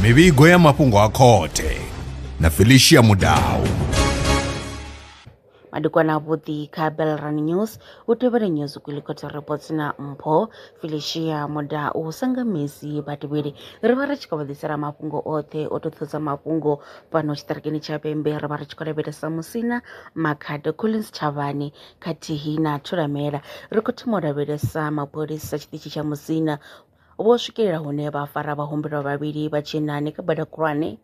mivhigo ya mafhungo a khothe na Felicia Mudau. Madukwana vhuḓi kha Belrun News u tevhela news kulikota reports na mpho Felicia Mudau sangamisi vhatevheli ri vha ri tshi khou vhaḓisela mafhungo oṱhe o ṱoḓa mafhungo fhano tshiṱirikini tsha Pembe ri vha ri tshi khou lavhelesa Musina Makhado Collins Chavani khathihi na Thulamela ri khou thoma u lavhelesa mapholisa tshiṱitshi tsha Musina vho swikelela hune vha fara vhahumbulelwa vhavhili vha tshinnani kha bada khulwane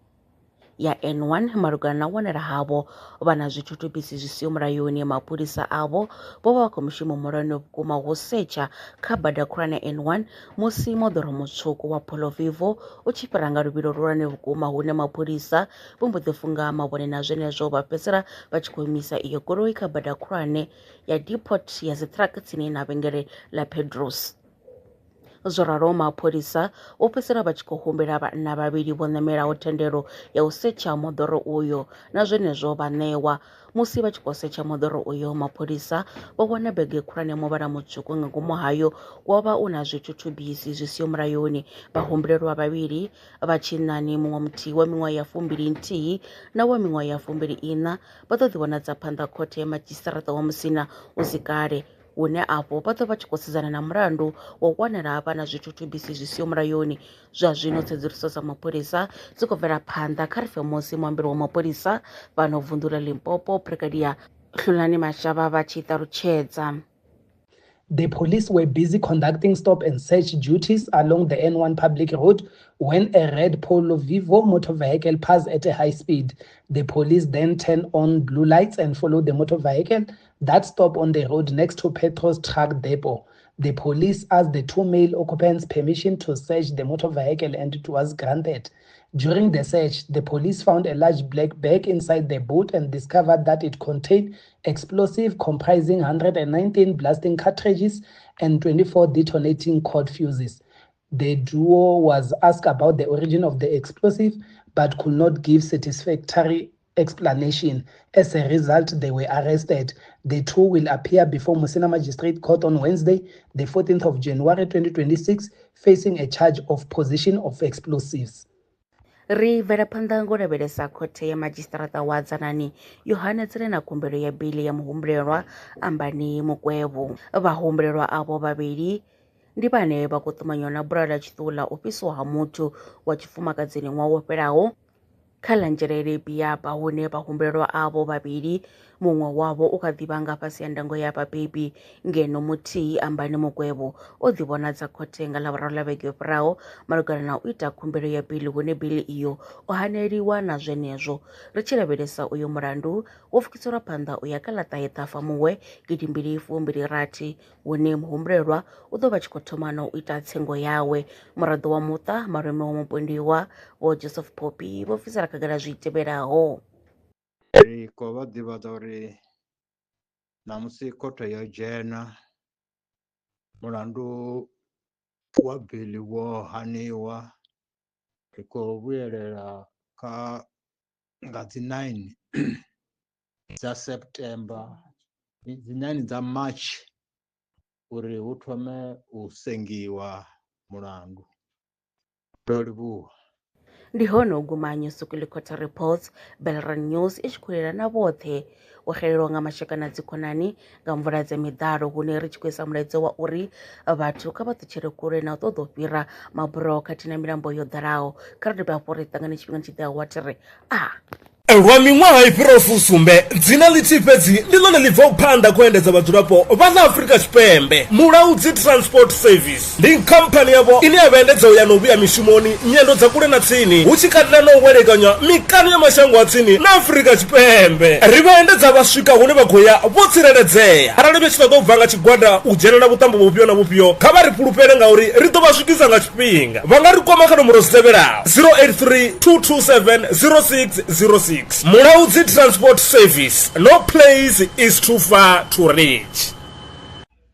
ya N1 malugana na wanala havho vha na zwithithubisi zwi siho mulayoni. Mapholisa avho vho vha khou mushumo muhulwane vhukuma wo setsha kha bada khulwane N1 musi moḓoro mutswuku wa Polo Vivo u tshi fhira nga luvhilo lulwane vhukuma hune mapholisa vho mbo ḓi funga mavhone na zwenezwo vha fhedzisela vha tshi khou imisa iyo goloi kha bada khulwane ya depot ya dziṱhirakha tsini na vhengele ḽa Pedros. Zwo ralo mapholisa vho fhedzisela vha tshi khou humbela vhanna vhavhili vho ṋamelaho thendelo ya u setsha moḓoro uyo na zwenezwo vha ṋewa. Musi vha tshi khou setsha moḓoro uyo mapholisa vho wana bege khulwane muvhala mutswuku nga ngomu hayo wo vha u na zwithithubisi zwi siho mulayoni. Vhahumbulelwa vhavhili vha tshinnani muṅwe muthihi wa miṅwaha ya 21 na wa miṅwaha ya 24 vha ḓo ḓivhonadza phanḓa khothe ya madzhisiṱiraṱa wa Musina u si kale hune afho vha ḓo vha tshi khou sedzana na mulandu wa wanala vha na zwithithubisi zwi siho mulayoni. Zwa zwino tsedzuluso dza mapholisa dzi khou bvela phanḓa kha ri fe musi muambeli wa mapholisa fhano vunḓu ḽa Limpopo Brigadier Hlulani Mashava vha tshi ṱalutshedza. The police were busy conducting stop and search duties along the N1 public road when a red Polo Vivo motor vehicle passed at a high speed. The police then turned on blue lights and followed the motor vehicle that stopped on the road next to Petros truck depot. The police asked the two male occupants permission to search the motor vehicle and it was granted. During the search, the police found a large black bag inside the boot and discovered that it contained explosive comprising 119 blasting cartridges and 24 detonating cord fuses. The duo was asked about the origin of the explosive but could not give satisfactory explanation. As a result, they were arrested. The two will appear before Musina Magistrate Court on Wednesday, the 14th of January 2026, facing a charge of possession of explosives. Ri bvela phanḓa ngo lavhelesa khothe ya madzhisiṱiraṱa wa Dzanani yo hanedzana na khumbelo ya bili ya muhumbulelwa Ambani Mukwevho. Vhahumbulelwa avho vhavhili ndi vhane vha khou ṱumanywa na bulayo ḽa tshiṱuhu ḽa u fhisiwa ha muthu wa tshifumakadzini ṅwaha wo fhelaho kha ḽa Nzhelele Biaba hune vhahumbulelwa avho vhavhili muṅwe wavho u kha ḓivha nga fhasi ya ndango ya vhabebi ngeno muthihi Ambani Mukwevho o ḓivhonadza khothe nga ḽavhuraru ḽa vhege yo fhiraho malugana na u ita khumbelo ya bili hune bili iyo o haneliwa na zwenezwo. Ri tshi lavhelesa uyo mulandu wo pfukiselwa phanḓa u ya kha ḽa ṱahe Ṱhafamuhwe 2026 hune muhumbulelwa u ḓo vha tshi khou thoma na u ita tsengo yawe. Muraḓo wa muṱa malume wa mupondiwa vho Joseph Popi vho bvisela khagala zwi tevhelaho. Ri khou vha ḓivhadza uri namusi khothe yo dzhena mulandu wa bili wo haniwa. Ri khou vhuyelela kha nga dzi 9 dza September dzi 9 dza March uri hu thome u sengiwa mulandu. Ndo livhuwa. Ndi hono u guma News Kulikota Reports Belrun News i tshi khou yela na vhoṱhe wo xelelwa nga mashaka na dzikhonani nga mvula dza miḓalo hune ri tshi khou isa mulaedza wa uri vhathu kha vha ṱutshele kule na u ṱoḓa u fhira maburo khathihi na milambo yo ḓalaho. Kha ri dovhe hafhu ri ṱangane tshifhinga tshi ḓaho wa ri lwa miṅwaha i fhiraho fusumbe dzina ḽithihi fhedzi ndi ḽone ḽi bvaho phanḓa khou endedza vhadzulapo vha ḽa Afrika Tshipembe. Mulaudzi Transport Service ndi khamphani yavho ine ya vhaendedza u ya na u vhuya mishumoni nyendo dza kule na tsini hu tshi katela na u welekanya mikano ya mashango a tsini na Afrika Tshipembe. Ri vhaendedza vha swika hune vha khou ya vho tsireledzea. Arali vha tshi ṱoḓa u bva nga tshigwada u dzhenelela vhuṱambo vhufhio na vhufhio kha vha ri fhulufhele ngauri ri ḓo vha swikisa nga tshifhinga. Vha nga ri kwama kha nomboro dzi tevhelaho 083 227 0606. Mulaudzi Transport Service. No place is too far to reach.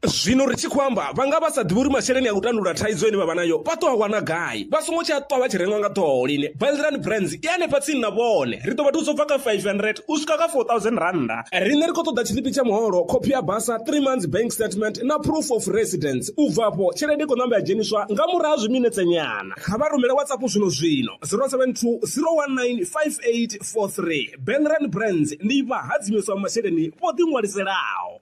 zwino ri tshi khou amba vhanga vha sa ḓivhi uri masheleni a u tandulula thaidzo ine vha vha nayo vha ṱo a wana gai vha songo tsha ṱwa vha tshi renga nga ṱhoho lini Valrand Brands i hanefha tsini na vhone ri ḓo vha thusa ubva kha 500 u swika kha 4000 randa riṋe ri khou ṱoḓa tshiḽipi tsha muholo khophi ya basa 3 months bank statement na proof of residence u bva afho tshelede i khou ṋamba ya dzheniswa nga murahu ha zwiminetse nyana kha vha rumele whatsapp zwino 072 019 5843 Valrand Brands ndi vha hadzimiswa masheleni vho ḓi ṅwaliselaho.